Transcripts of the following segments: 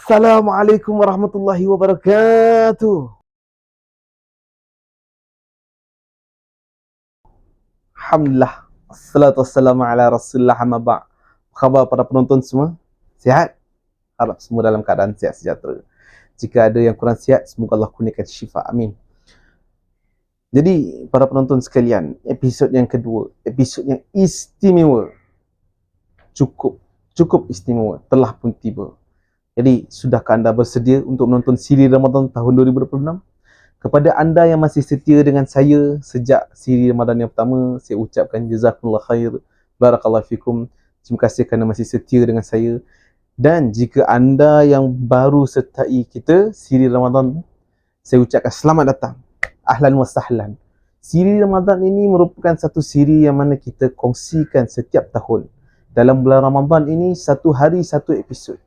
Assalamualaikum warahmatullahi wabarakatuh. Alhamdulillah. Assalatu wassalamu ala rasulillah amma ba'. Khabar para penonton semua? Sihat? Harap semua dalam keadaan sihat sejahtera. Jika ada yang kurang sihat, semoga Allah kurniakan syifa. Amin. Jadi, para penonton sekalian, episod yang kedua, episod yang istimewa. Cukup istimewa. Telah pun tiba. Jadi, sudahkah anda bersedia untuk menonton siri Ramadan tahun 2026? Kepada anda yang masih setia dengan saya sejak siri Ramadan yang pertama, saya ucapkan jazakumullah khair, barakallahu fikum. Terima kasih kerana masih setia dengan saya. Dan jika anda yang baru sertai kita siri Ramadan, saya ucapkan selamat datang. Ahlan wa sahlan. Siri Ramadan ini merupakan satu siri yang mana kita kongsikan setiap tahun. Dalam bulan Ramadan ini, satu hari satu episod.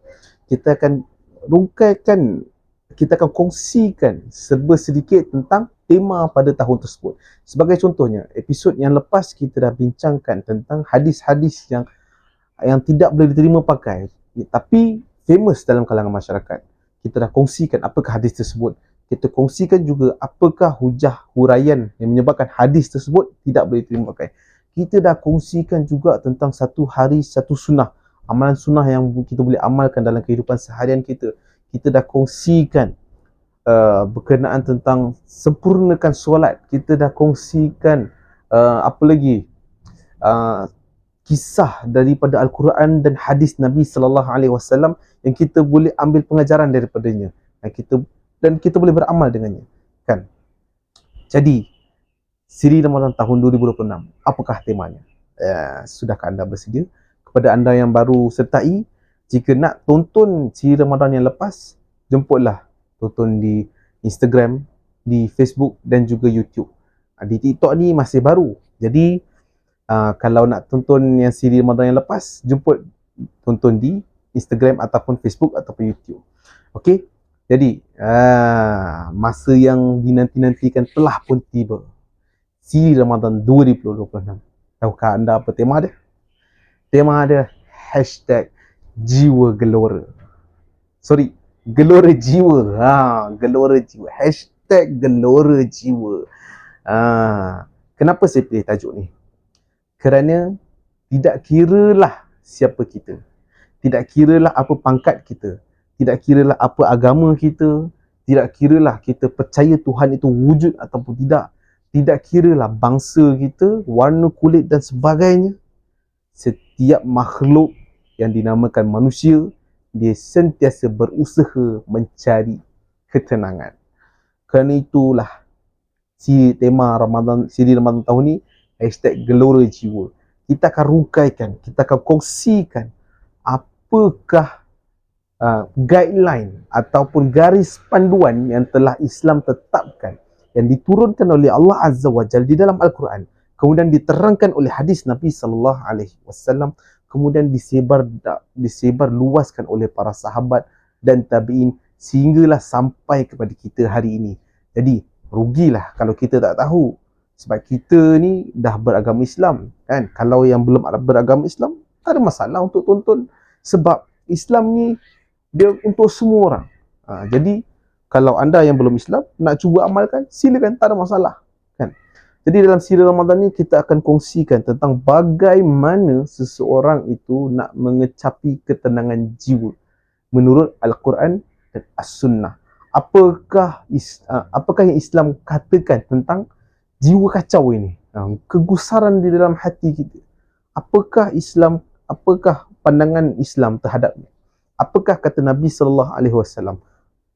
Kita akan rungkaikan, kita akan kongsikan serba sedikit tentang tema pada tahun tersebut. Sebagai contohnya, episod yang lepas kita dah bincangkan tentang hadis-hadis yang tidak boleh diterima pakai, tapi famous dalam kalangan masyarakat. Kita dah kongsikan apakah hadis tersebut. Kita kongsikan juga apakah hujah huraian yang menyebabkan hadis tersebut tidak boleh diterima pakai. Kita dah kongsikan juga tentang satu hari satu sunnah, amalan sunnah yang kita boleh amalkan dalam kehidupan seharian kita. Kita dah kongsikan berkenaan tentang sempurnakan solat. Kita dah kongsikan apa lagi, kisah daripada Al-Quran dan hadis Nabi sallallahu alaihi wasallam yang kita boleh ambil pengajaran daripadanya, dan kita boleh beramal dengannya, kan? Jadi siri Ramadan tahun 2026, apakah temanya? Sudahkah anda bersedia? Kepada anda yang baru sertai, jika nak tonton siri Ramadan yang lepas, jemputlah tonton di Instagram, di Facebook dan juga YouTube. Di TikTok ni masih baru. Jadi kalau nak tonton yang siri Ramadan yang lepas, jemput tonton di Instagram ataupun Facebook ataupun YouTube. Okey? Jadi masa yang dinanti-nantikan telah pun tiba. Siri Ramadan 2026. Tahukah anda apa tema dia? Tema dia hashtag jiwa gelora. Sorry, gelora jiwa. Gelora jiwa. Hashtag gelora jiwa. Kenapa saya pilih tajuk ni? Kerana tidak kiralah siapa kita. Tidak kiralah apa pangkat kita. Tidak kiralah apa agama kita. Tidak kiralah kita percaya Tuhan itu wujud ataupun tidak. Tidak kiralah bangsa kita, warna kulit dan sebagainya. Setiap makhluk yang dinamakan manusia, dia sentiasa berusaha mencari ketenangan. Kerana itulah tema Ramadan, siri Ramadan tahun ni, hashtag gelora jiwa. Kita akan rungkaikan, kita akan kongsikan apakah guideline ataupun garis panduan yang telah Islam tetapkan, yang diturunkan oleh Allah Azza wa Jalla di dalam Al-Quran, kemudian diterangkan oleh hadis Nabi sallallahu alaihi wasallam, kemudian disebar luaskan oleh para sahabat dan tabi'in sehinggalah sampai kepada kita hari ini. Jadi rugilah kalau kita tak tahu, sebab kita ni dah beragama Islam, kan? Kalau yang belum beragama Islam, tak ada masalah untuk tonton, sebab Islam ni dia untuk semua orang. Jadi kalau anda yang belum Islam nak cuba amalkan, silakan, tak ada masalah, kan? Jadi dalam siri Ramadan ni kita akan kongsikan tentang bagaimana seseorang itu nak mengecapi ketenangan jiwa menurut Al-Quran dan As-Sunnah. Apakah yang Islam katakan tentang jiwa kacau ini, kegusaran di dalam hati kita? Apakah pandangan Islam terhadapnya? Apakah kata Nabi sallallahu alaihi wasallam?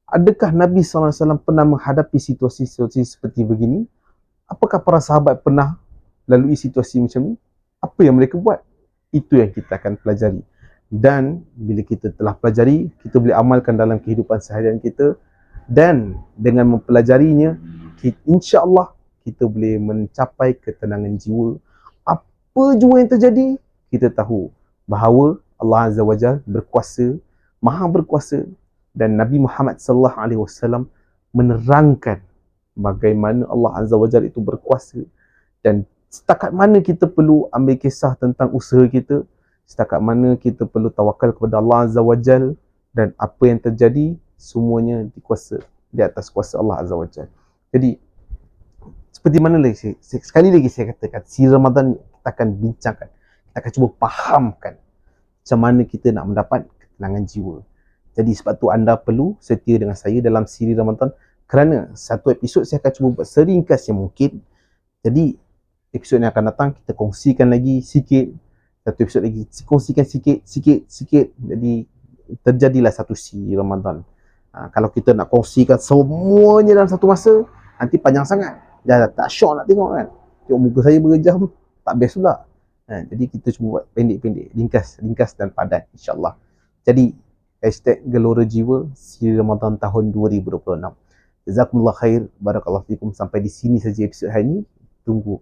Adakah Nabi sallallahu alaihi wasallam pernah menghadapi situasi-situasi seperti begini? Apakah para sahabat pernah lalui situasi macam ni? Apa yang mereka buat? Itu yang kita akan pelajari. Dan bila kita telah pelajari, kita boleh amalkan dalam kehidupan seharian kita. Dan dengan mempelajarinya, insya-Allah kita boleh mencapai ketenangan jiwa. Apa jua yang terjadi, kita tahu bahawa Allah Azza wa Jalla berkuasa, maha berkuasa, dan Nabi Muhammad sallallahu alaihi wasallam menerangkan bagaimana Allah Azza wa Jalla itu berkuasa, dan setakat mana kita perlu ambil kisah tentang usaha kita, setakat mana kita perlu tawakal kepada Allah Azza wa Jalla, dan apa yang terjadi semuanya di atas kuasa Allah Azza wa Jalla. Jadi seperti mana lagi sekali lagi saya katakan, si Ramadan kita akan bincangkan, kita akan cuba fahamkan macam mana kita nak mendapat ketenangan jiwa. Jadi sebab tu anda perlu setia dengan saya dalam siri Ramadan, kerana satu episod saya akan cuba buat seringkas yang mungkin. Jadi episod yang akan datang kita kongsikan lagi sikit, satu episod lagi kongsikan sikit. Jadi terjadilah satu siri Ramadan. Kalau kita nak kongsikan semuanya dalam satu masa, nanti panjang sangat. Dah tak syok nak tengok kan. Tengok muka saya berjam, tak best pula. Jadi kita cuba buat pendek-pendek, ringkas dan padat, insyaAllah. Jadi #Gelora Jiwa Siri Ramadan tahun 2026. Jazakumullah khair, barakallahu fikum. Sampai di sini saja episod hari ini. Tunggu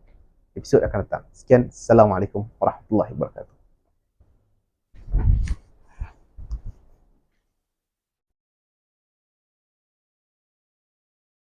episod akan datang. Sekian, Assalamualaikum warahmatullahi wabarakatuh.